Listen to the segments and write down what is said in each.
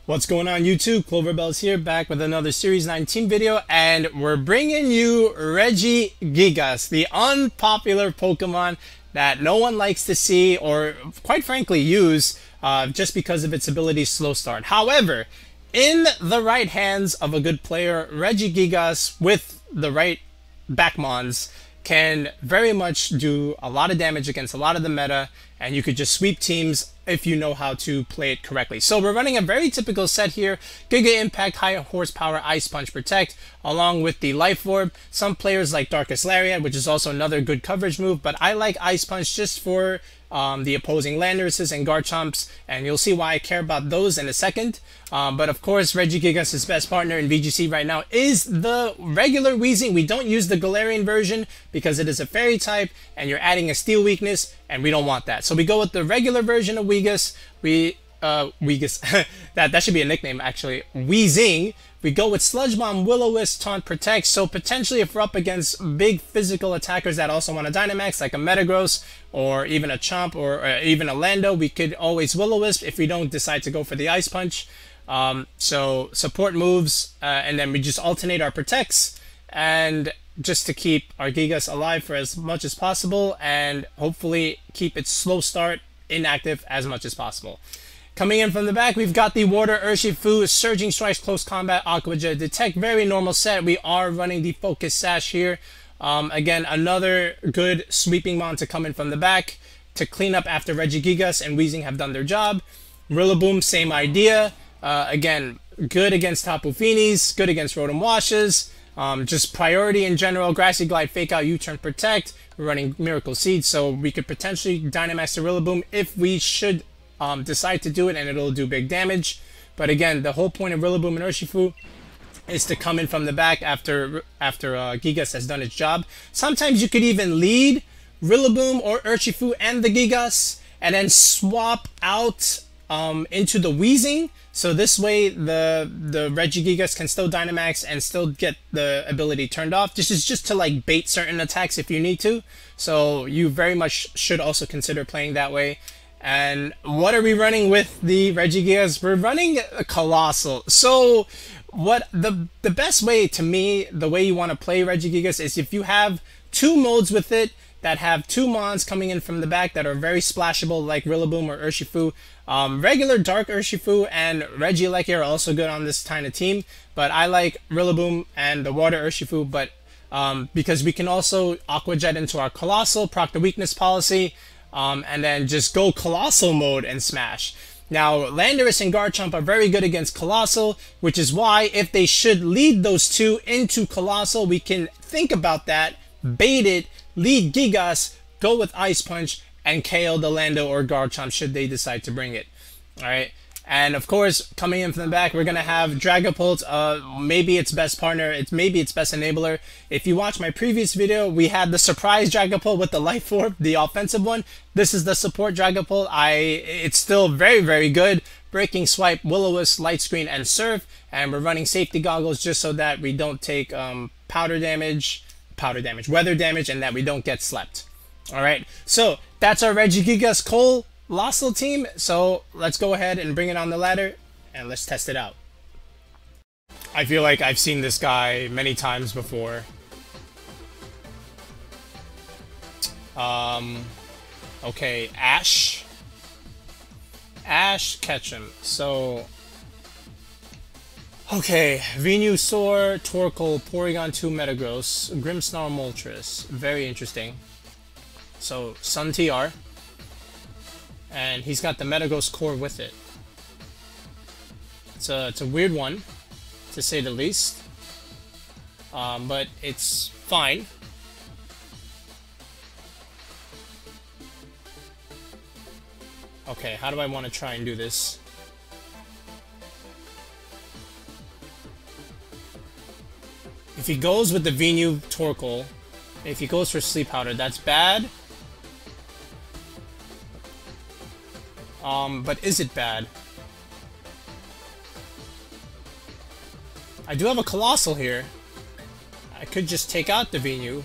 What's going on YouTube? Cloverbells here, back with another Series 19 video, and we're bringing you Regigigas, the unpopular Pokemon that no one likes to see or quite frankly use just because of its ability slow start. However, in the right hands of a good player, Regigigas with the right backmons can very much do a lot of damage against a lot of the meta, and you could just sweep teams if you know how to play it correctly. So we're running a very typical set here: Giga Impact, High Horsepower, Ice Punch, Protect, along with the Life Orb. Some players like Darkest Lariat, which is also another good coverage move, but I like Ice Punch just for the opposing Landorses and Garchomps, and you'll see why I care about those in a second. But of course, Regigigas' best partner in VGC right now is the regular Weezing. We don't use the Galarian version because it is a fairy type and you're adding a steel weakness, and we don't want that. So we go with the regular version of Weegus. Weegus. that should be a nickname actually. Weezing. We go with Sludge Bomb, Will-O-Wisp, Taunt, Protect. So potentially if we're up against big physical attackers that also want a Dynamax, like a Metagross or even a Chomp or even a Lando, we could always Will-O-Wisp if we don't decide to go for the Ice Punch. So support moves, and then we just alternate our Protects, and just to keep our Gigas alive for as much as possible, and hopefully keep its slow start inactive as much as possible. Coming in from the back, we've got the Water-Urshifu, Surging Strikes, Close Combat, Aqua Jet, Detect. Very normal set. We are running the Focus Sash here. Again, another good sweeping mon to come in from the back to clean up after Regigigas and Weezing have done their job. Rillaboom, same idea. Again, good against Tapu Finis, good against Rotom Washes. Just priority in general: Grassy Glide, Fake Out, U-Turn, Protect. We're running Miracle Seed, so we could potentially Dynamax the Rillaboom if we should decide to do it, and it'll do big damage. But again, the whole point of Rillaboom and Urshifu is to come in from the back after Gigas has done its job. Sometimes you could even lead Rillaboom or Urshifu and the Gigas, and then swap out into the Weezing. So this way the Regigigas can still Dynamax and still get the ability turned off. This is just to like bait certain attacks if you need to. So you very much should also consider playing that way. And what are we running with the Regigigas? We're running a Coalossal. So what the best way, to me, the way you want to play Regigigas is if you have two modes with it that have two mons coming in from the back that are very splashable, like Rillaboom or Urshifu. Regular Dark Urshifu and Regieleki are also good on this kind of team, but I like Rillaboom and the Water-Urshifu, but because we can also Aqua Jet into our Coalossal, proc the weakness policy, and then just go Coalossal mode and smash. Now, Landorus and Garchomp are very good against Coalossal, which is why if they should lead those two into Coalossal, we can think about that, bait it, lead Gigas, go with Ice Punch, and KO the Lando or Garchomp should they decide to bring it. Alright, and of course, coming in from the back, we're going to have Dragapult, maybe its best partner, maybe its best enabler. If you watch my previous video, we had the surprise Dragapult with the Life Orb, the offensive one. This is the support Dragapult. It's still very, very good. Breaking Swipe, Will-O-Wisp, Light Screen, and Surf. And we're running safety goggles just so that we don't take weather damage, and that we don't get slept. Alright, so that's our Regigigas Coalossal team. So let's go ahead and bring it on the ladder and let's test it out. I feel like I've seen this guy many times before. Okay, Ash, Ketchum. So okay, Venusaur, Torkoal, Porygon 2, Metagross, Grimmsnarl, Moltres. Very interesting. So Sun TR, and he's got the Metagross core with it. It's a weird one, to say the least, but it's fine. Okay, how do I want to try and do this? If he goes with the Venu Torkoal, if he goes for Sleep Powder, that's bad. But is it bad? I do have a Coalossal here. I could just take out the Venu.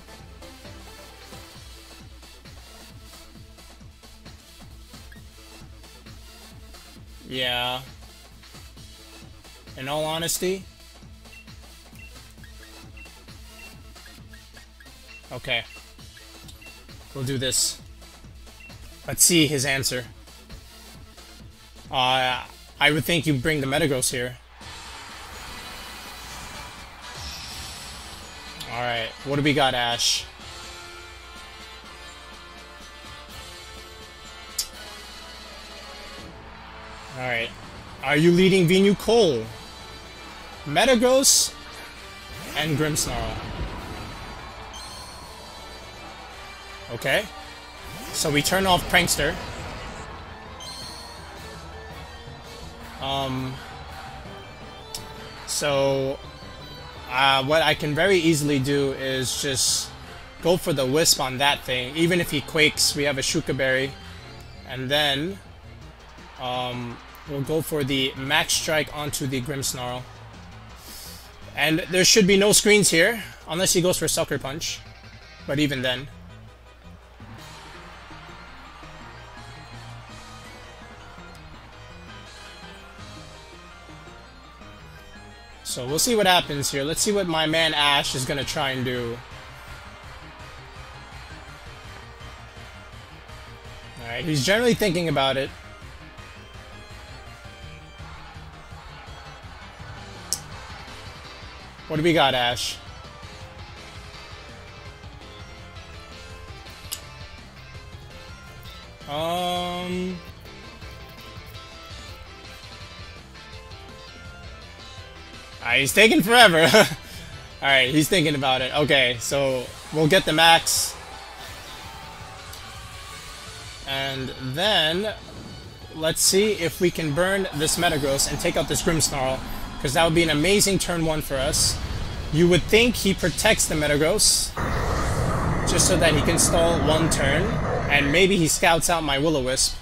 Yeah. in all honesty. Okay. We'll do this. Let's see his answer. I would think you bring the Metagross here. Alright, what do we got, Ash? Alright. Are you leading Venusaur, Metagross, and Grimmsnarl? Okay. So we turn off Prankster. What I can very easily do is just go for the Wisp on that thing. Even if he Quakes, we have a Shuka Berry. And then, we'll go for the Max Strike onto the Grimmsnarl. And there should be no screens here, unless he goes for Sucker Punch. But even then. So we'll see what happens here. Let's see what my man Ash is going to try and do. Alright, he's generally thinking about it. What do we got, Ash? He's taking forever. Alright, he's thinking about it. Okay, so we'll get the max. And then let's see if we can burn this Metagross and take out this Grimmsnarl, because that would be an amazing turn 1 for us. You would think he protects the Metagross just so that he can stall 1 turn, and maybe he scouts out my Will-O-Wisp.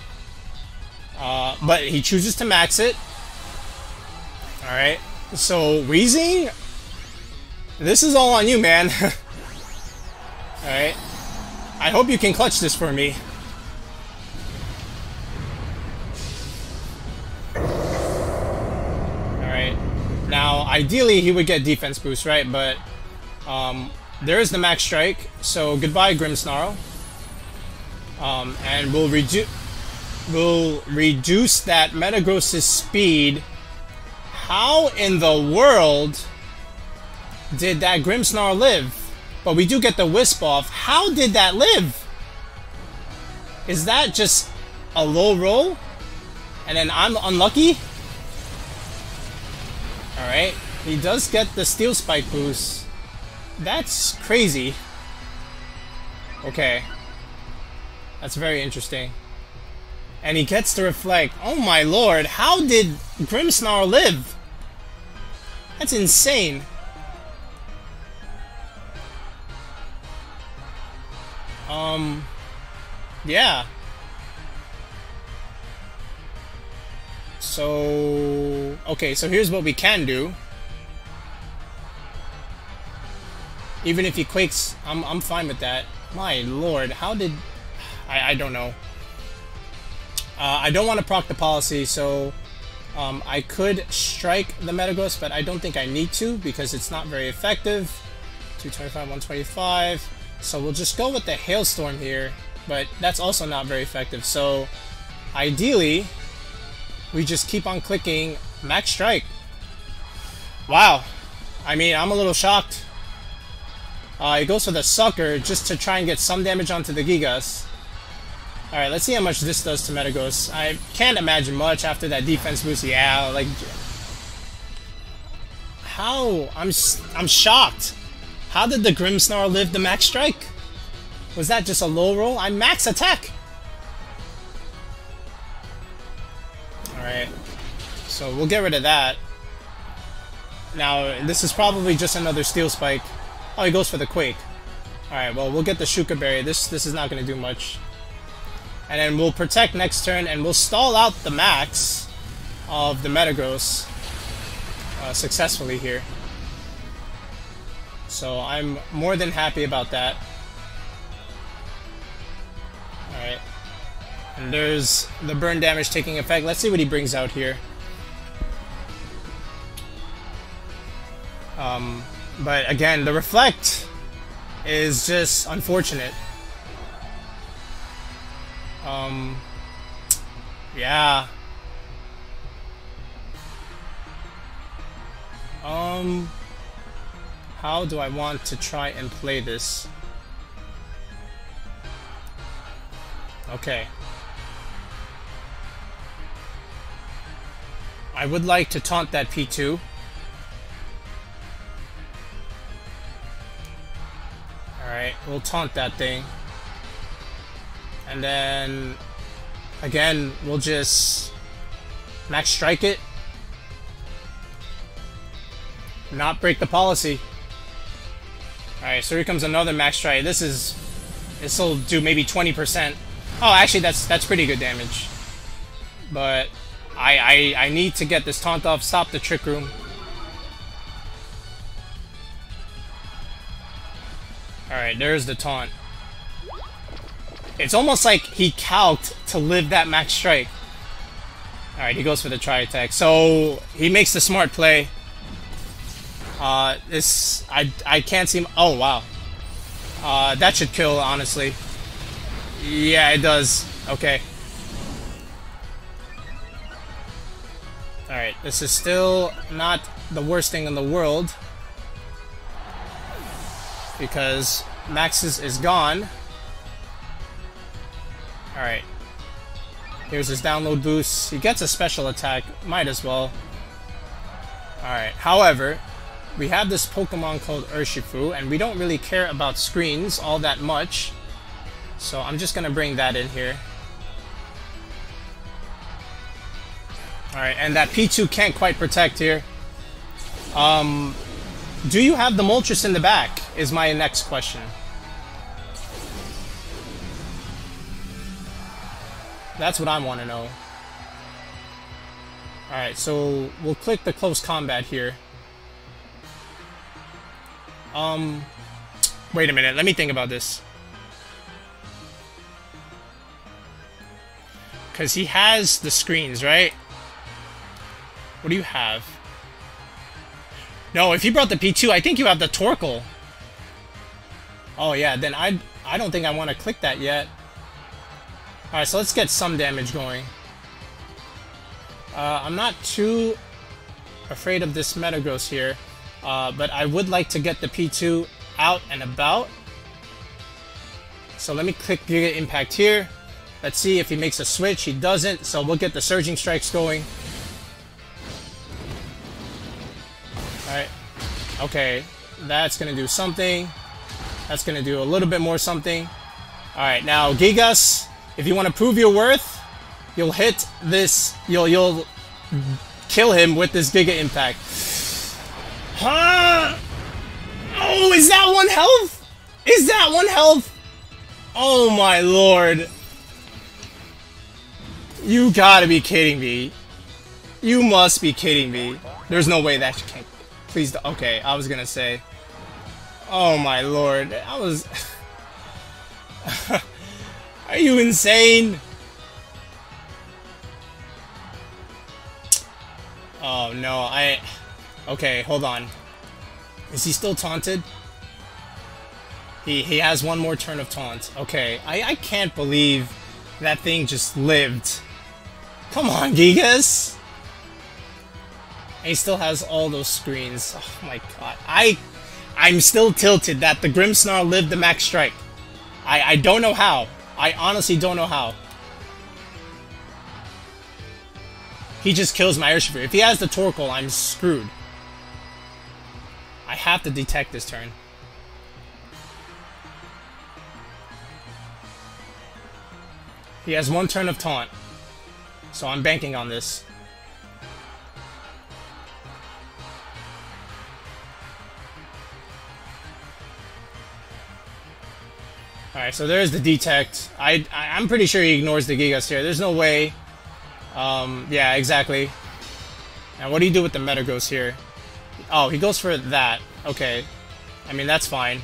But he chooses to max it. Alright. So, Weezing, this is all on you, man. Alright. I hope you can clutch this for me. Alright. Now, ideally, he would get defense boost, right? But, there is the Max Strike, so goodbye, Grimmsnarl. And we'll reduce that Metagross's speed. How in the world did that Grimmsnarl live? But we do get the Wisp off. How did that live? Is that just a low roll? And then I'm unlucky? Alright. He does get the Steel Spike boost. That's crazy. Okay. That's very interesting. And he gets to Reflect. Oh my lord, how did Grimmsnarl live? That's insane. Yeah. So, okay, so here's what we can do. Even if he Quakes, I'm fine with that. My lord, how did... I don't know. I don't want to proc the policy, so I could strike the Metagross, but I don't think I need to because it's not very effective. 225, 125. So we'll just go with the Hailstorm here, but that's also not very effective. So ideally, we just keep on clicking Max Strike. Wow. I mean, I'm a little shocked. He goes for the Sucker just to try and get some damage onto the Gigas. Alright, let's see how much this does to Metagross. I can't imagine much after that defense boost. Yeah, like... How? I'm shocked. How did the Grimmsnarl live the Max Strike? Was that just a low roll? I'm max attack! Alright. So we'll get rid of that. Now, this is probably just another Steel Spike. Oh, he goes for the Quake. Alright, well, we'll get the Shuka Berry. This is not going to do much. And then we'll protect next turn, and we'll stall out the max of the Metagross successfully here. So I'm more than happy about that. Alright. And there's the burn damage taking effect. Let's see what he brings out here. But again, the reflect is just unfortunate. Yeah. How do I want to try and play this? Okay. I would like to taunt that P2. Alright, we'll taunt that thing. And then, again, we'll just max strike it. Not break the policy. Alright, so here comes another max strike. This'll do maybe 20%. Oh, actually, that's pretty good damage. But I need to get this taunt off, stop the Trick Room. Alright, there's the taunt. It's almost like he calced to live that max strike. Alright, he goes for the tri-attack. So, he makes the smart play. I can't see... Oh, wow. That should kill, honestly. Yeah, it does. Okay. Alright, this is still not the worst thing in the world. Because Max's is gone. Alright. Here's his download boost. He gets a special attack. Might as well. Alright, however, we have this Pokemon called Urshifu, and we don't really care about screens all that much. So I'm just gonna bring that in here. Alright, and that P2 can't quite protect here. Do you have the Moltres in the back? Is my next question. That's what I want to know. Alright, so we'll click the close combat here. Wait a minute, let me think about this. Because he has the screens, right? What do you have? No, if you brought the P2, I think you have the Torkoal. Oh yeah, then I don't think I want to click that yet. Alright, so let's get some damage going. I'm not too afraid of this Metagross here, but I would like to get the P2 out and about. So let me click Giga Impact here. Let's see if he makes a switch. He doesn't, so we'll get the Surging Strikes going. Alright. Okay, that's gonna do something. That's gonna do a little bit more something. Alright, now Gigas, if you want to prove your worth, you'll hit this, you'll kill him with this Giga Impact. Huh? Oh, is that 1 health? Is that 1 health? Oh my lord. You gotta be kidding me. You must be kidding me. There's no way that can't. Please, okay, I was gonna say. Oh my lord, I was... Are you insane? Oh no, okay, hold on. Is he still taunted? He has one more turn of taunt. Okay, I can't believe that thing just lived. Come on, Gigas! And he still has all those screens. Oh my god. I'm still tilted that the Grimmsnarl lived the max strike. I don't know how. I honestly don't know how. He just kills my Urshifu. If he has the Torkoal, I'm screwed. I have to detect this turn. He has 1 turn of taunt. So I'm banking on this. Alright, so there's the detect. I'm pretty sure he ignores the Gigas here. There's no way. Yeah, exactly. Now what do you do with the Metagross here? Oh, he goes for that. Okay. I mean, that's fine.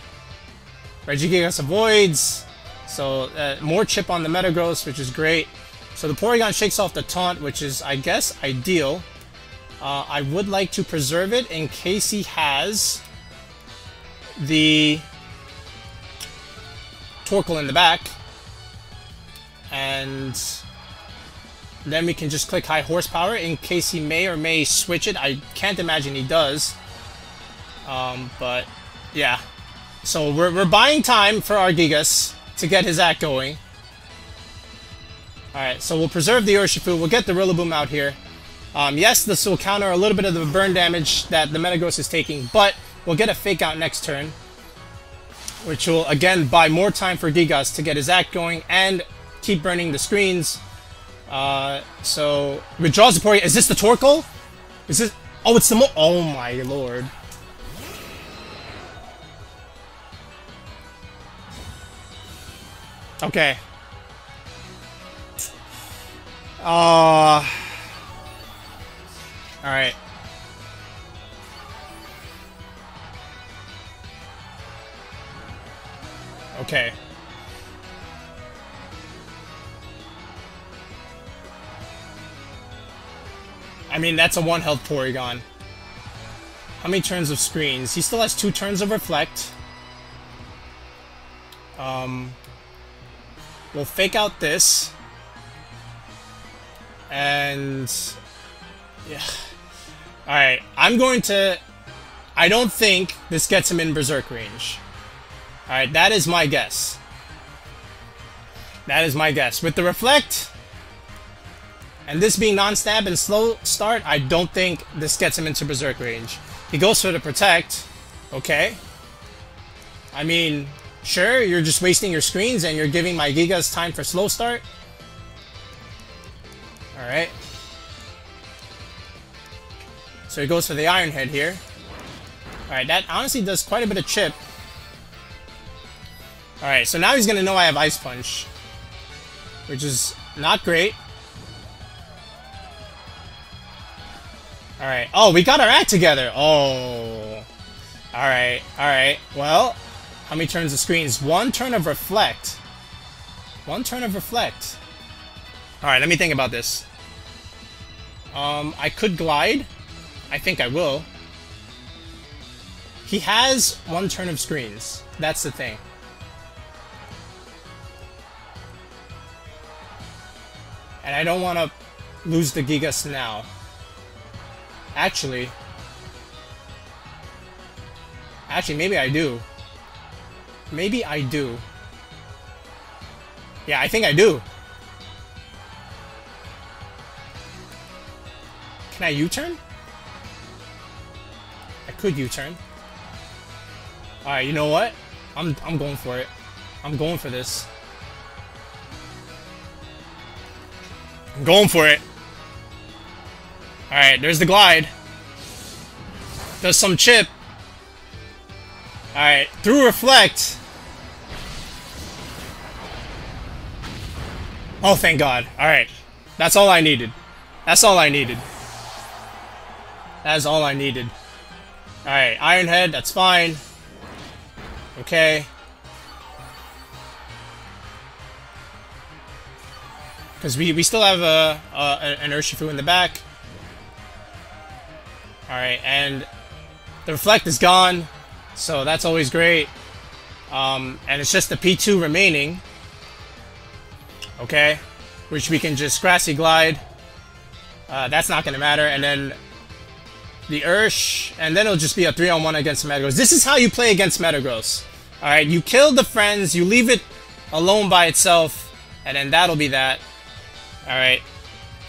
Regigigas avoids. So, more chip on the Metagross, which is great. So the Porygon shakes off the taunt, which is, I guess, ideal. I would like to preserve it in case he has the Torkoal in the back. And then we can just click high horsepower in case he may or may switch it. I can't imagine he does. But yeah. So we're buying time for our Gigas to get his act going. Alright, so we'll preserve the Urshifu. We'll get the Rillaboom out here. Yes, this will counter a little bit of the burn damage that the Metagross is taking, but we'll get a Fake Out next turn, which will, again, buy more time for Gigas to get his act going and keep burning the screens. So, withdraws the Porygon. Is this the Torkoal? Is this... Oh, it's the Oh my lord. Okay. Alright. Okay. I mean, that's a 1 health Porygon. How many turns of screens? He still has 2 turns of Reflect. We'll Fake Out this. And... yeah. Alright, I'm going to... I don't think this gets him in Berserk range. Alright, that is my guess. That is my guess. With the Reflect, and this being non-stab and slow start, I don't think this gets him into Berserk range. He goes for the Protect. Okay. I mean, sure, you're just wasting your screens and you're giving my Gigas time for slow start. Alright. So he goes for the Iron Head here. Alright, that honestly does quite a bit of chip. Alright, so now he's gonna know I have Ice Punch, which is not great. Alright. Oh, we got our act together. Oh. Alright, alright. Well, how many turns of screens? 1 turn of Reflect. 1 turn of Reflect. Alright, let me think about this. I could Glide. I think I will. He has 1 turn of screens. That's the thing. And I don't want to lose the Gigas now. Actually, maybe I do. Maybe I do. Yeah, I think I do. Can I U-turn? I could U-turn. Alright, you know what? I'm going for it. I'm going for this. I'm going for it. Alright, there's the Glide. Does some chip. Alright, through Reflect. Oh, thank God. Alright. That's all I needed. That's all I needed. That is all I needed. Alright, Iron Head, that's fine. Okay. Because we still have an Urshifu in the back. Alright, and the Reflect is gone, so that's always great. And it's just the P2 remaining. Okay, which we can just Grassy Glide. That's not going to matter. And then the Ursh, and then it'll just be a 3-on-1 against Metagross. This is how you play against Metagross. Alright, you kill the friends, you leave it alone by itself, and then that'll be that. Alright,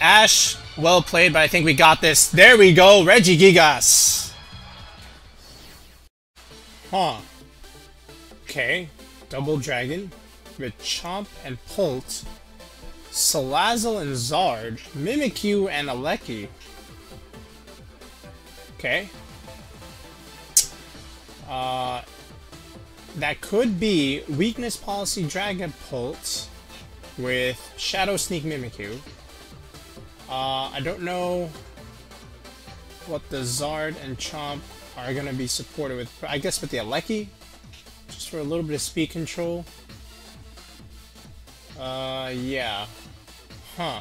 Ash, well played, but I think we got this. There we go, Regigigas. Huh. Okay, Double Dragon with Chomp and Pult, Salazzle and Zard, Mimikyu and Aleki. Okay. That could be Weakness Policy Dragapult with Shadow Sneak Mimikyu. I don't know what the Zard and Chomp are going to be supported with. I guess with the Aleki, just for a little bit of speed control. Yeah. Huh.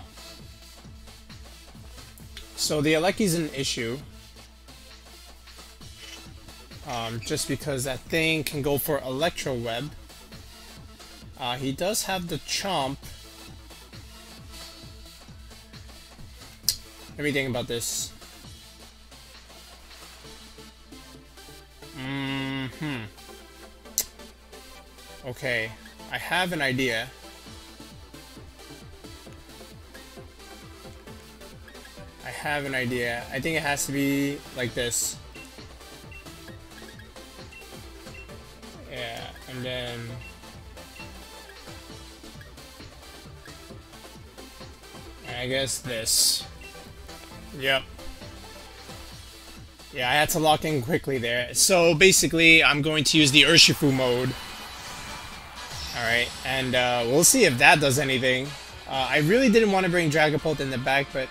So the Aleki's an issue. Just because that thing can go for Electro Web. He does have the Chomp. Let me think about this. Okay, I have an idea. I think it has to be like this. Yeah, and then... I guess this. Yep. Yeah, I had to lock in quickly there. So basically, I'm going to use the Urshifu mode. Alright, and we'll see if that does anything. I really didn't want to bring Dragapult in the back, but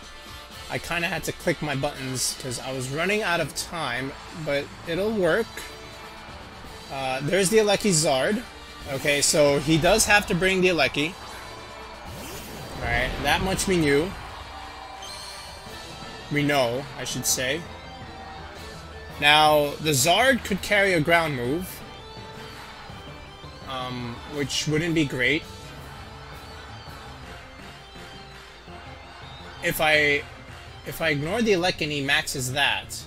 I kind of had to click my buttons because I was running out of time, but it'll work. There's the Alecki Zard. Okay, so he does have to bring the Alecki. Alright, that much we knew. We know, I should say. Now, the Zard could carry a ground move. Which wouldn't be great. If I ignore the Alecki and he maxes that,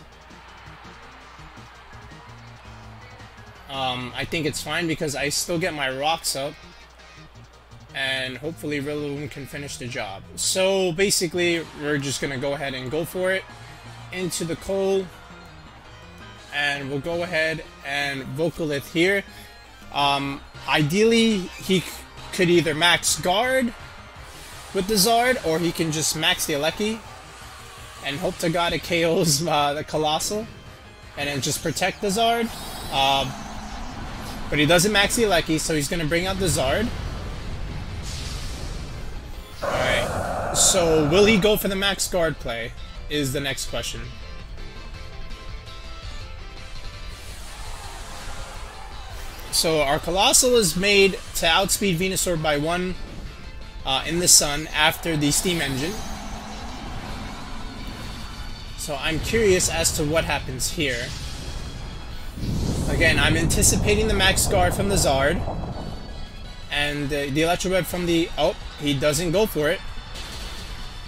I think it's fine because I still get my rocks up. And hopefully Rillaboom can finish the job. So basically, we're just gonna go ahead and go for it into the Coal. And we'll go ahead and Vocalith here. Ideally, he could either max Guard with the Zard, or he can just max the Alecki and hope to God it KOs the Coalossal and then just protect the Zard. But he doesn't max the Alecki, so he's going to bring out the Zard. Alright, so will he go for the max Guard play is the next question. So our Coalossal is made to outspeed Venusaur by 1 in the sun after the Steam Engine. So I'm curious as to what happens here. Again, I'm anticipating the max guard from the Zard. And the Electro Web from the... Oh, he doesn't go for it.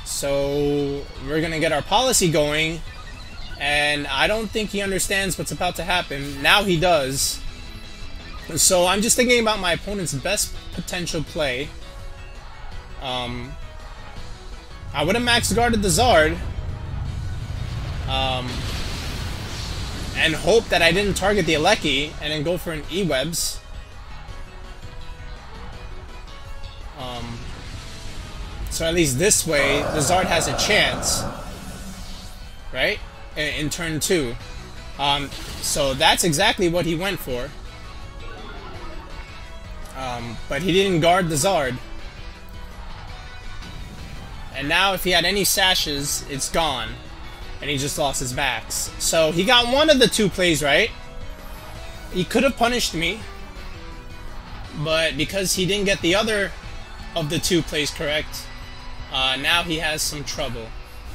So we're going to get our policy going. And I don't think he understands what's about to happen. Now he does. So I'm just thinking about my opponent's best potential play. I would have max guarded the Zard. And hope that I didn't target the Alecki and then go for an E-Webs. So at least this way, the Zard has a chance. Right? In turn 2. So that's exactly what he went for. But he didn't guard the Zard. And now if he had any sashes, it's gone. And he just lost his backs. So he got one of the 2 plays right. He could have punished me. But because he didn't get the other of the 2 plays correct, now he has some trouble.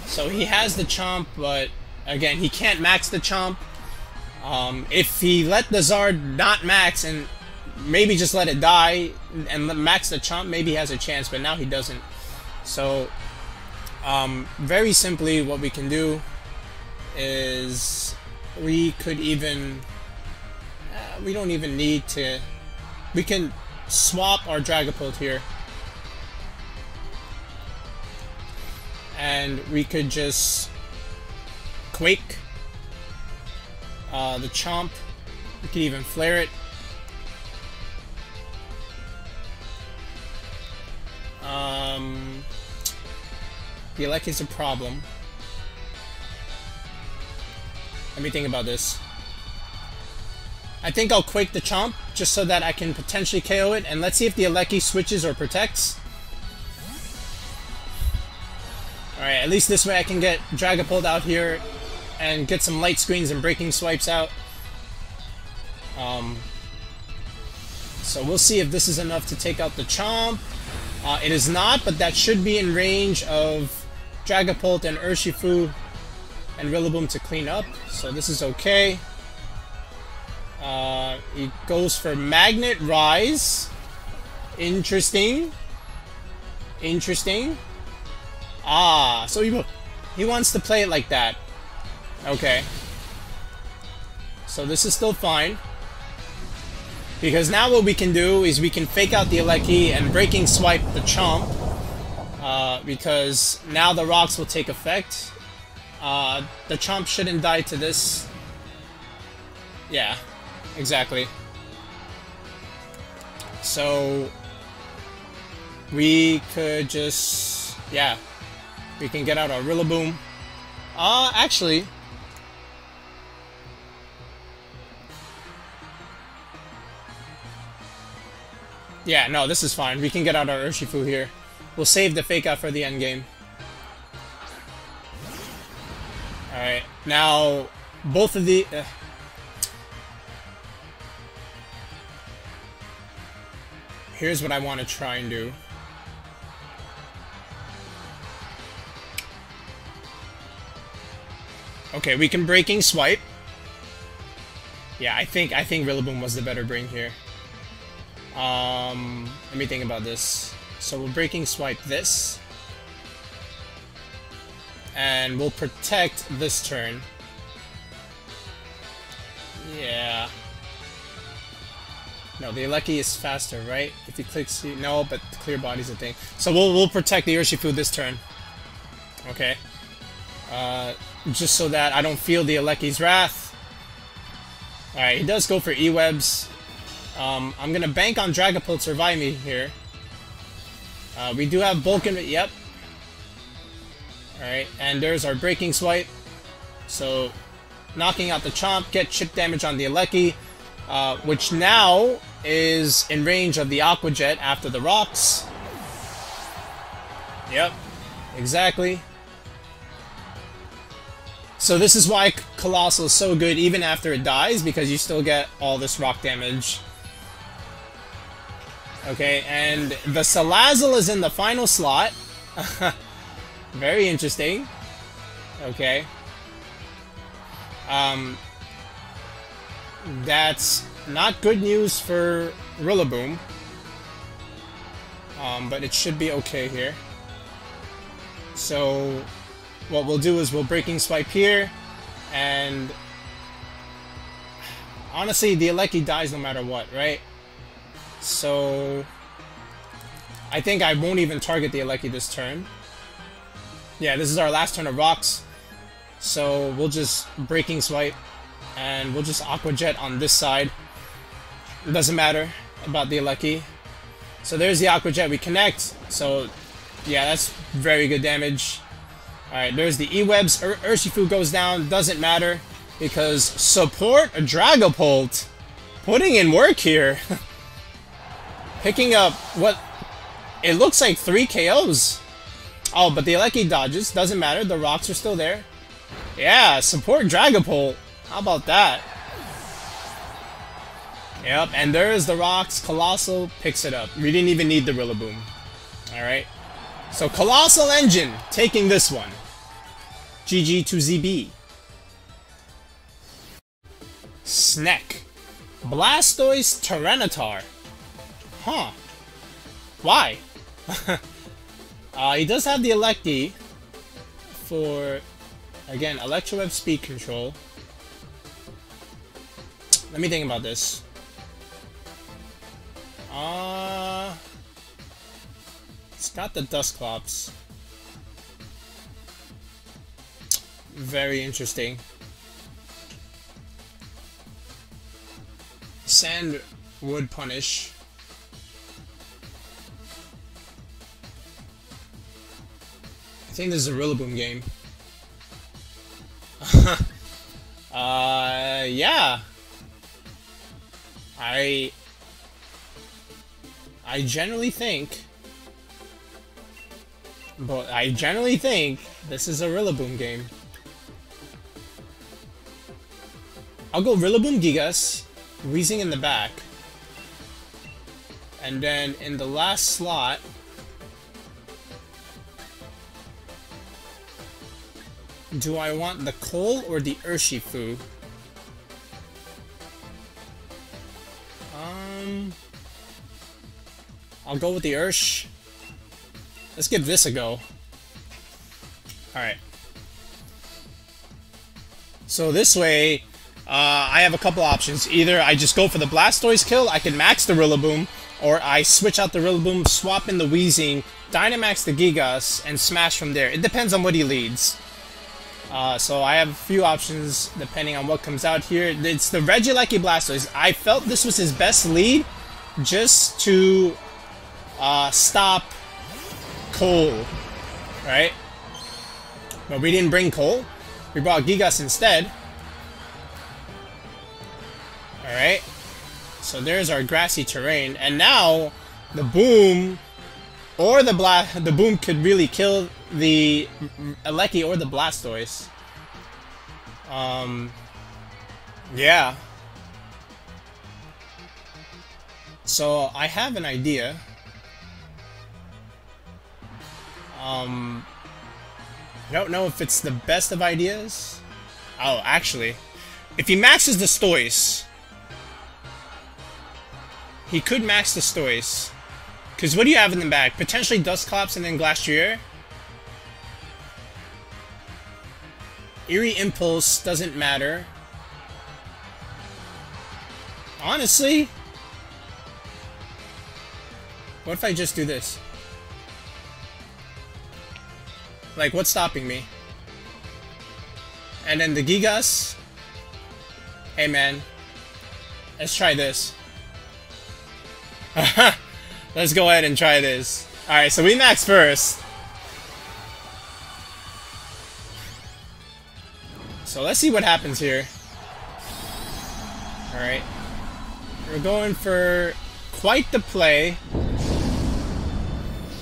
So he has the Chomp, but again, he can't max the Chomp. If he let the Zard not max and maybe just let it die and max the Chomp, maybe he has a chance, but now he doesn't. So, very simply, what we can do is we could even... we don't even need to... We can swap our Dragapult here. And we could just Quake the Chomp. We could even Flare it. The Alecki is a problem. Let me think about this. I think I'll Quake the Chomp just so that I can potentially KO it, and let's see if the Alecki switches or protects. Alright, at least this way I can get Dragapult out here and get some light screens and breaking swipes out. So we'll see if this is enough to take out the Chomp. It is not, but that should be in range of Dragapult and Urshifu and Rillaboom to clean up, so this is okay. He goes for Magnet Rise. Interesting. Interesting. Ah, so he wants to play it like that. Okay. So this is still fine. Because now what we can do is we can fake out the Gieleki and Breaking Swipe the Chomp. Because now the rocks will take effect. The Chomp shouldn't die to this. Yeah, exactly. So we could just, yeah, we can get out our Rillaboom. Actually, yeah, no, this is fine. We can get out our Urshifu here. We'll save the fake out for the end game. Alright, now both of the... here's what I want to try and do. Okay, we can Breaking Swipe. Yeah, I think Rillaboom was the better bring here. Let me think about this. So we'll Breaking Swipe this. And we'll protect this turn. Yeah. No, the Gieleki is faster, right? If he clicks, no, but Clear Body's a thing. So we'll protect the Urshifu this turn. Okay. Just so that I don't feel the Gieleki's wrath. Alright, he does go for E-Webs. I'm gonna bank on Dragapult to survive me here. We do have Bulkin, yep. Alright, and there's our Breaking Swipe. So, knocking out the Chomp, get chip damage on the Gieleki, which now is in range of the Aqua Jet after the rocks. Yep, exactly. So this is why Coalossal is so good even after it dies, because you still get all this rock damage. Okay, and the Salazzle is in the final slot. Very interesting. Okay. That's not good news for Rillaboom. But it should be okay here. So what we'll do is we'll Breaking Swipe here, and honestly the Gieleki dies no matter what, right? So I think I won't even target the Gieleki this turn. Yeah, this is our last turn of rocks. So we'll just Breaking Swipe and we'll just Aqua Jet on this side. It doesn't matter about the Gieleki. So there's the Aqua Jet, we connect. So yeah, that's very good damage. Alright, there's the E-Webs. Urshifu goes down, doesn't matter, because support Dragapult. Putting in work here. Picking up what it looks like 3 KOs. Oh, but the Gieleki dodges, doesn't matter, the rocks are still there. Yeah, support Dragapult. How about that? Yep, and there's the rocks. Coalossal picks it up. We didn't even need the Rillaboom. Alright. So Coalossal Engine taking this one. GG to ZB. Snack. Blastoise Tyranitar. Huh. Why? He does have the Gieleki for, again, Electroweb speed control. Let me think about this. It's got the Dusclops. Very interesting. Sand would punish. I think this is a Rillaboom game. Yeah. I generally think this is a Rillaboom game. I'll go Rillaboom Gigas-Weezing in the back. And then in the last slot, Do I want the Coal or the Urshifu? I'll go with the Ursh. Let's give this a go. Alright. So this way, I have a couple options. Either I just go for the Blastoise kill, I can max the Rillaboom, or I switch out the Rillaboom, swap in the Weezing, Dynamax the Gigas, and smash from there. It depends on what he leads. So I have a few options depending on what comes out here. It's the Regieleki Blastoise. I felt this was his best lead just to stop Coal, right? But we didn't bring Coal. We brought Gigas instead. Alright. So there's our grassy terrain. And now, the Boom or the Boom could really kill the Eleki or the Blastoise. Yeah. So I have an idea. I don't know if it's the best of ideas. Oh, actually, if he maxes the Stoise, he could max the Stoise. Because what do you have in the back? Potentially Dusclops and then Glastrier. Eerie Impulse doesn't matter. Honestly, what if I just do this? Like, what's stopping me? And then the Gigas. Hey man, let's try this. Let's go ahead and try this. Alright, so we max first. So let's see what happens here. Alright. We're going for quite the play.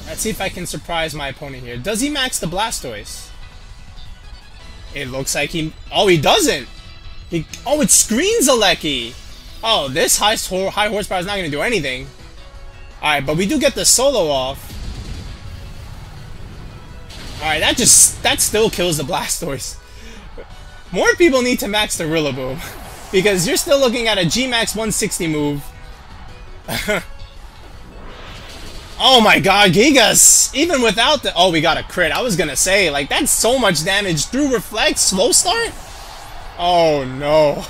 Let's see if I can surprise my opponent here. Does he max the Blastoise? It looks like he... Oh, he doesn't! Oh, it screens Eleki! Oh, this high horsepower is not going to do anything. Alright, but we do get the solo off. Alright, that still kills the Blastoise. More people need to max the Rillaboom. Because you're still looking at a G-Max 160 move. Oh my god, Gigas! Even without the... Oh, we got a crit. I was gonna say, like, that's so much damage through Reflect. Slow start? Oh no.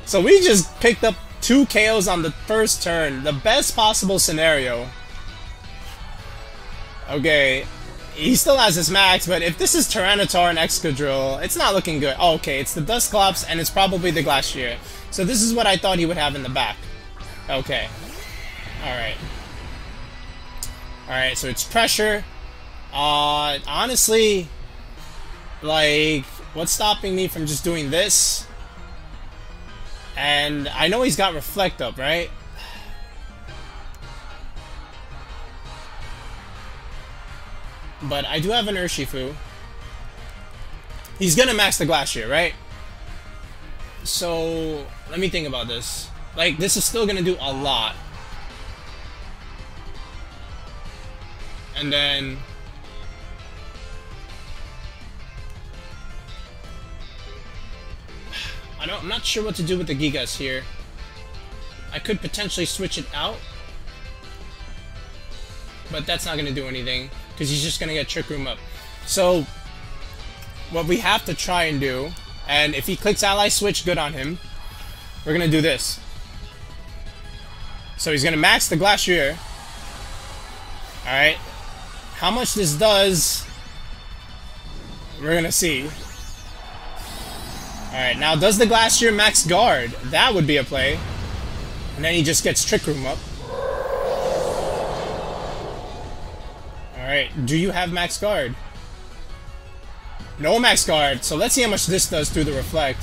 So we just picked up 2 KOs on the first turn. The best possible scenario. Okay. He still has his max, but if this is Tyranitar and Excadrill, it's not looking good. Oh, okay, it's the Dusclops, and it's probably the Glastrier. So this is what I thought he would have in the back. Okay. Alright. Alright, so it's pressure. Honestly, like, what's stopping me from just doing this? And I know he's got Reflect up, right? But I do have an Urshifu. He's gonna max the Glastrier, right? So, let me think about this. Like, this is still gonna do a lot. And then... I'm not sure what to do with the Gigas here. I could potentially switch it out. But that's not gonna do anything. Because he's just gonna get Trick Room up. So, what we have to try and do, and if he clicks Ally Switch, good on him. We're gonna do this. So he's gonna max the Glastrier. Alright. How much this does, we're gonna see. Alright, now does the Glastrier max guard? That would be a play. And then he just gets Trick Room up. Alright, do you have max guard? No max guard, so let's see how much this does through the Reflect.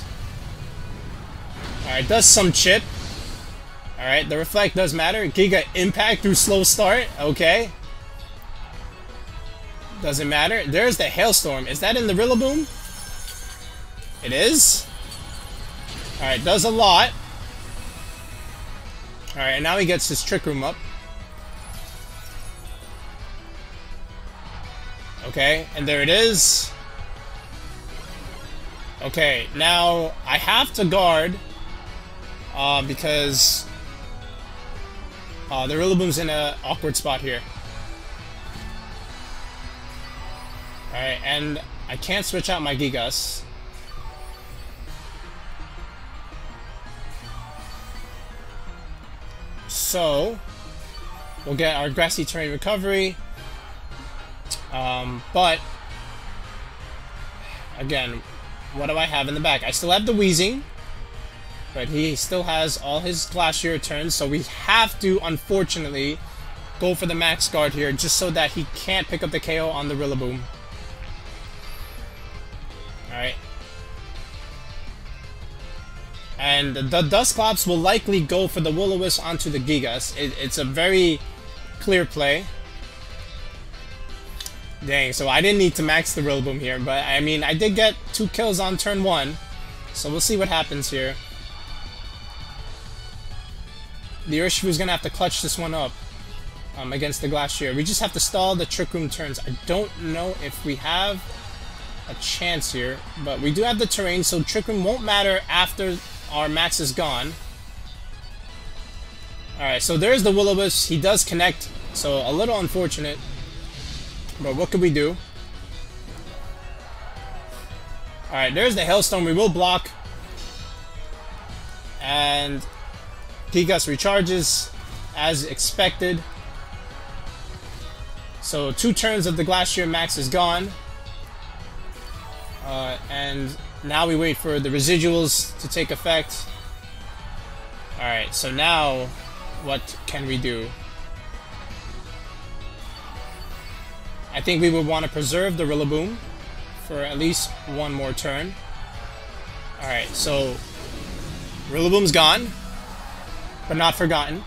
Alright, does some chip. Alright, the Reflect does matter. Giga Impact through slow start, okay. Doesn't matter. There's the Hailstorm. Is that in the Rillaboom? It is. Alright, does a lot. Alright, and now he gets his Trick Room up. Okay, and there it is. Okay, now I have to guard because the Rillaboom's in an awkward spot here. Alright, and I can't switch out my Gigas. So, we'll get our Grassy Terrain Recovery. But, again, what do I have in the back? I still have the Weezing, but he still has all his Glastrier turns, so we have to, unfortunately, go for the max guard here, just so that he can't pick up the KO on the Rillaboom. Alright. And the Dusclops will likely go for the Will-O-Wisp onto the Gigas. It's a very clear play. Dang, so I didn't need to max the Rillaboom here, but I mean, I did get 2 kills on turn 1, so we'll see what happens here. The Urshifu's gonna have to clutch this one up against the Glastrier. We just have to stall the Trick Room turns. I don't know if we have a chance here, but we do have the terrain, so Trick Room won't matter after our max is gone. Alright, so there's the Will-O-Wisp. He does connect, so a little unfortunate. But what could we do? Alright, there's the Hailstone. We will block. And Gigas recharges as expected. So 2 turns of the Glastrier max is gone. And now we wait for the residuals to take effect. Alright, so now what can we do? I think we would want to preserve the Rillaboom for at least 1 more turn. Alright, so Rillaboom's gone, but not forgotten.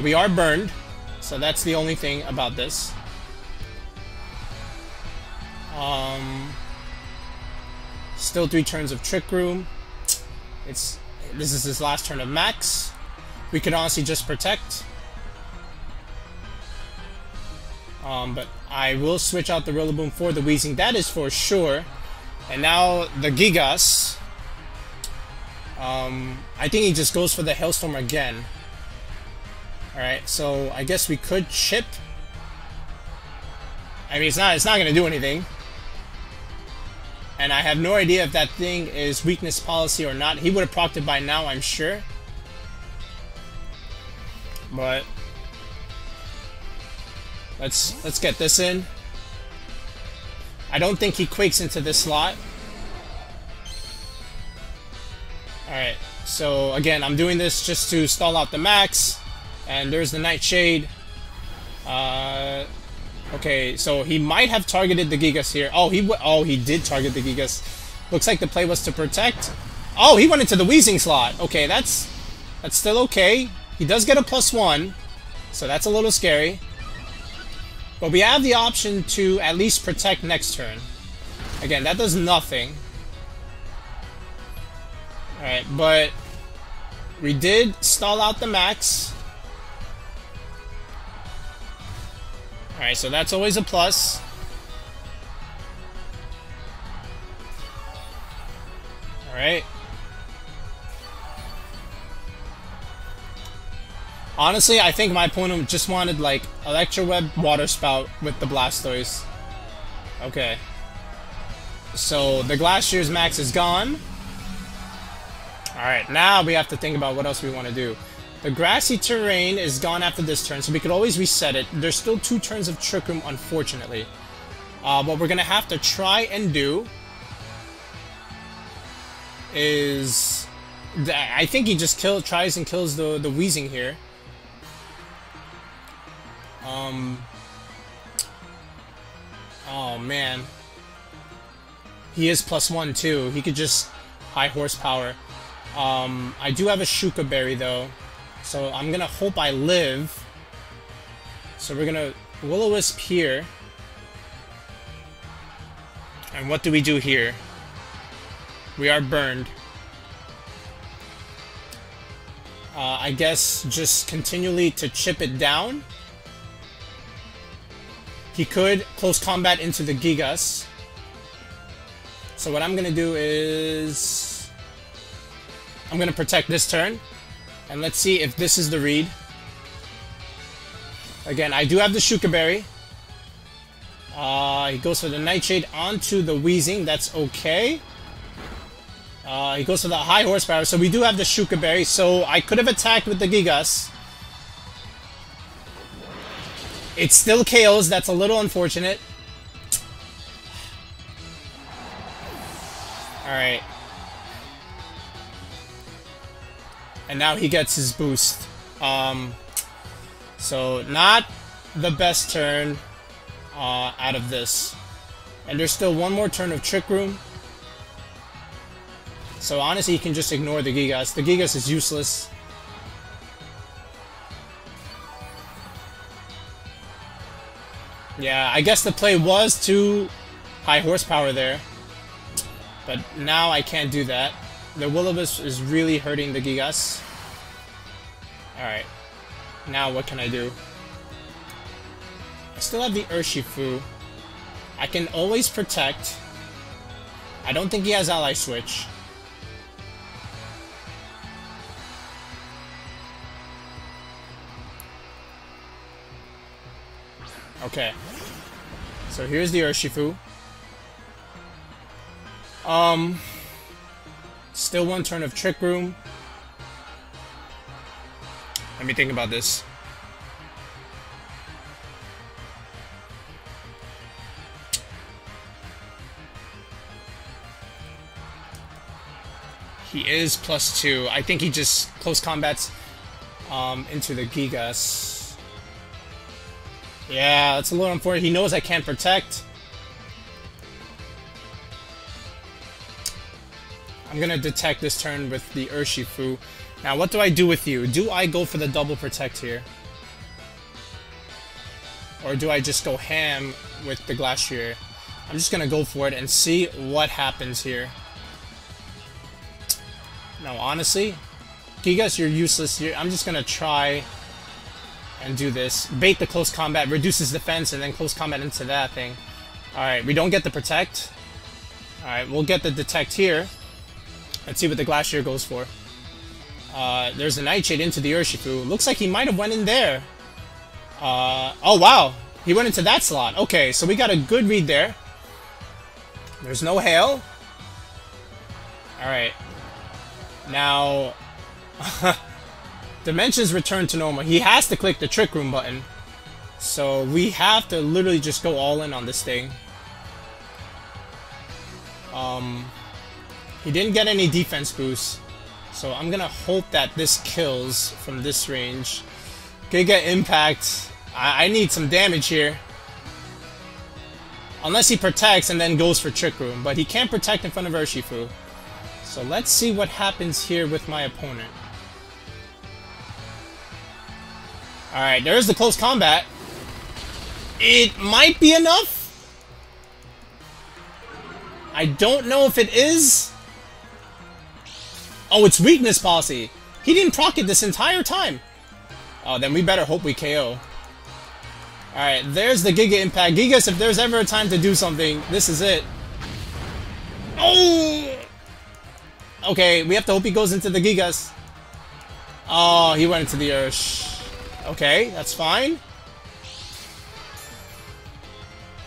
We are burned, so that's the only thing about this. Still 3 turns of Trick Room. This is his last turn of max. We could honestly just protect. But I will switch out the Rillaboom for the Weezing, that is for sure. And now the Gigas. I think he just goes for the Hailstorm again. Alright, so I guess we could chip. I mean, it's not gonna do anything. And I have no idea if that thing is weakness policy or not. He would have procced it by now, I'm sure. But let's get this in. I don't think he quakes into this slot. Alright, so again, I'm doing this just to stall out the max. And there's the Nightshade. Okay, so he might have targeted the Gigas here. Oh, he did target the Gigas. Looks like the play was to protect. Oh, he went into the Weezing slot. Okay, that's still okay. He does get a +1, so that's a little scary. But we have the option to at least protect next turn. Again, that does nothing. Alright, but we did stall out the max. Alright, so that's always a plus. Alright. Honestly, I think my opponent just wanted, like, Electro Web, Water Spout with the Blastoise. Okay. So, the Glastier's max is gone. Alright, now we have to think about what else we want to do. The Grassy Terrain is gone after this turn, so we could always reset it. There's still 2 turns of Trick Room, unfortunately. What we're going to have to try and do is... I think he just tries and kills the Weezing here. Oh, man. He is +1, too. He could just high horsepower. I do have a Shuka Berry, though. So I'm gonna hope I live. So we're gonna Will-O-Wisp here. And what do we do here? We are burned. I guess just continually to chip it down. He could close combat into the Gigas. So what I'm gonna do is I'm gonna protect this turn, and let's see if this is the read. Again, I do have the Shuka Berry. He goes for the Nightshade onto the Weezing. That's okay. He goes for the high horsepower. So we do have the Shuka Berry. So I could have attacked with the Gigas. It still KOs. That's a little unfortunate. Alright. And now he gets his boost. So not the best turn out of this. And there's still one more turn of Trick Room. So honestly, you can just ignore the Gigas. The Gigas is useless. Yeah, I guess the play was too high horsepower there. But now I can't do that. The Will-O-Wisp is really hurting the Gigas. Alright. Now what can I do? I still have the Urshifu. I can always protect. I don't think he has Ally Switch. Okay. So here's the Urshifu. Still one turn of Trick Room. Let me think about this. He is +2. I think he just close combats into the Gigas. Yeah, that's a little unfortunate. He knows I can't protect. I'm gonna detect this turn with the Urshifu. Now, what do I do with you? Do I go for the double protect here? Or do I just go ham with the Glastrier? I'm just gonna go for it and see what happens here. No, honestly, Gigas, you're useless here. I'm just gonna try and do this. Bait the close combat, reduces defense, and then close combat into that thing. Alright, we don't get the protect. Alright, we'll get the detect here. Let's see what the Glastrier goes for. There's a Nightshade into the Urshifu. Looks like he might have went in there. Oh, wow. He went into that slot. Okay, so we got a good read there. There's no hail. Alright. Now, Dimensions return to normal. He has to click the Trick Room button. So we have to literally just go all in on this thing. He didn't get any defense boost. So I'm gonna hope that this kills from this range. Giga Impact. I need some damage here. Unless he protects and then goes for Trick Room. But he can't protect in front of Urshifu. So let's see what happens here with my opponent. Alright, there's the close combat. It might be enough. I don't know if it is. Oh, it's weakness policy. He didn't proc it this entire time. Oh, then we better hope we KO. Alright, there's the Giga Impact. Gigas, if there's ever a time to do something, this is it. Oh! Okay, we have to hope he goes into the Gigas. Oh, he went into the Ursh. Okay, that's fine.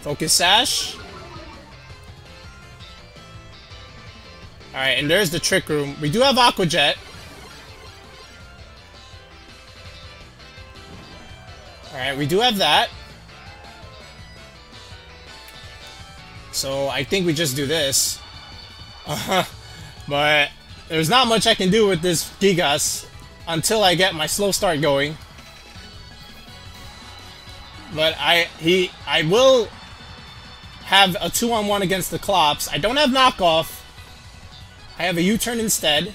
Focus Sash. Alright, and there's the Trick Room. We do have Aqua Jet. Alright, we do have that. So, I think we just do this. But there's not much I can do with this Gigas until I get my slow start going. But I will have a 2-on-1 against the Clops. I don't have knockoff. I have a U-turn instead.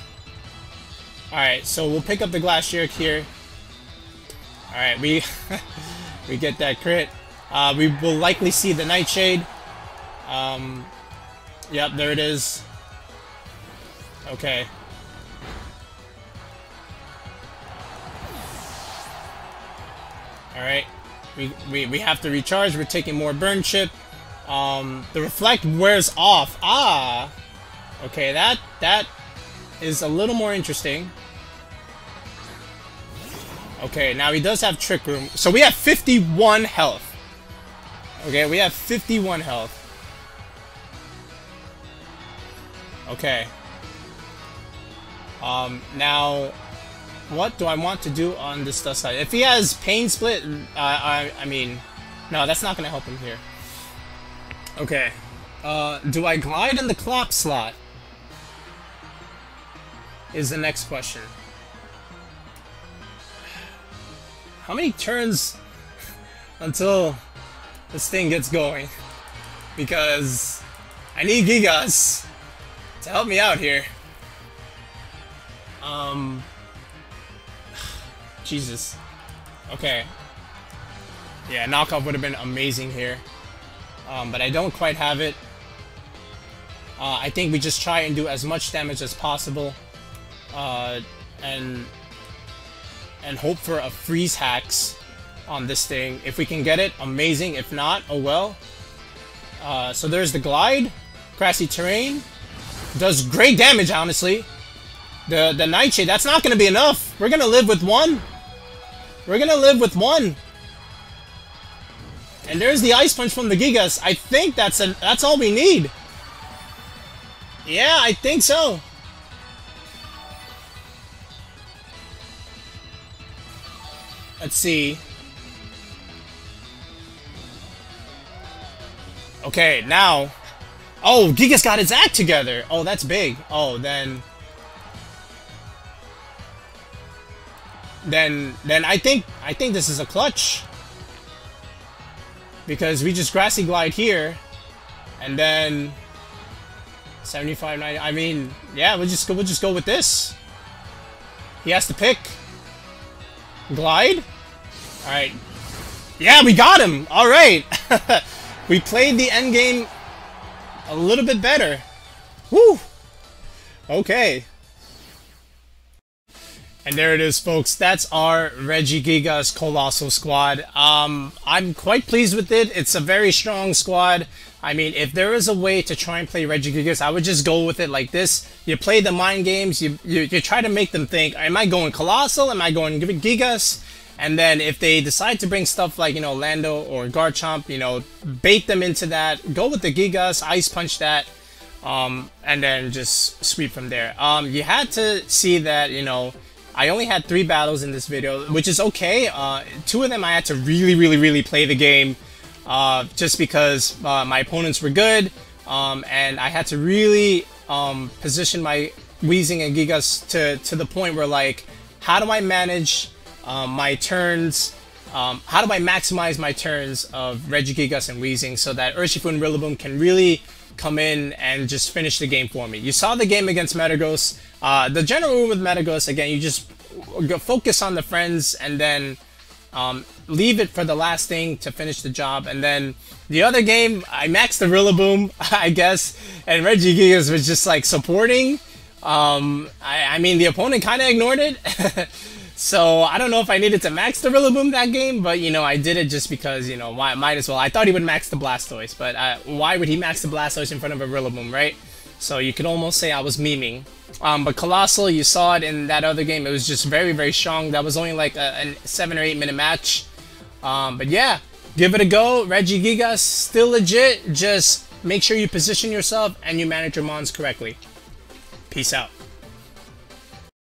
Alright, so we'll pick up the Glastrier here. Alright, we we get that crit. We will likely see the Nightshade. Yep, there it is. Okay. Alright. We have to recharge. We're taking more burn chip. The Reflect wears off. Ah! Okay, that is a little more interesting. Okay, now he does have Trick Room. So we have 51 health. Okay, we have 51 health. Okay. Now, what do I want to do on this Dusclops? If he has Pain Split, I mean, no, that's not gonna help him here. Okay. Do I glide in the Clop slot? Is the next question. How many turns until this thing gets going? Because I need Gigas to help me out here. Jesus. Okay. Yeah, knockoff would have been amazing here. But I don't quite have it. I think we just try and do as much damage as possible. And hope for a freeze hacks on this thing. If we can get it, amazing. If not, oh well. So there's the Glide. Grassy Terrain. Does great damage, honestly. The Nightshade, that's not going to be enough. We're going to live with one. We're going to live with one. And there's the Ice Punch from the Gigas. I think that's all we need. Yeah, I think so. Let's see. Okay, now. Oh, Gigas got its act together. Oh, that's big. Oh, then I think this is a clutch. Because we just Grassy Glide here, and then 75, 90. I mean, yeah, we'll just go with this. He has to pick. Glide. All right. Yeah, we got him. All right. We played the end game a little bit better. Woo. Okay. And there it is, folks. That's our Regigigas Coalossal squad. I'm quite pleased with it. It's a very strong squad. I mean, if there is a way to try and play Regigigas, I would just go with it like this. You play the mind games. You try to make them think, am I going Coalossal? Am I going Gigas? And then if they decide to bring stuff like, you know, Lando or Garchomp, you know, bait them into that. Go with the Gigas, Ice Punch that, and then just sweep from there. You had to see that, you know, I only had 3 battles in this video, which is okay. 2 of them I had to really play the game, just because my opponents were good, and I had to really position my Weezing and Gigas to the point where, like, how do I manage my turns? How do I maximize my turns of Regigigas and Weezing so that Urshifu and Rillaboom can really come in and just finish the game for me? You saw the game against Metagross. The general rule with Metagross, again, you just focus on the friends and then leave it for the last thing to finish the job. And then the other game, I maxed the Rillaboom, I guess, and Regigigas was just like supporting. I mean, the opponent kind of ignored it. So I don't know if I needed to max the Rillaboom that game, but, you know, I did it just because, you know, might as well. I thought he would max the Blastoise, but why would he max the Blastoise in front of a Rillaboom, right? So you could almost say I was memeing. But Coalossal, you saw it in that other game. It was just very strong. That was only like a 7 or 8 minute match. But yeah, give it a go. Regigigas, still legit. Just make sure you position yourself and you manage your mons correctly. Peace out.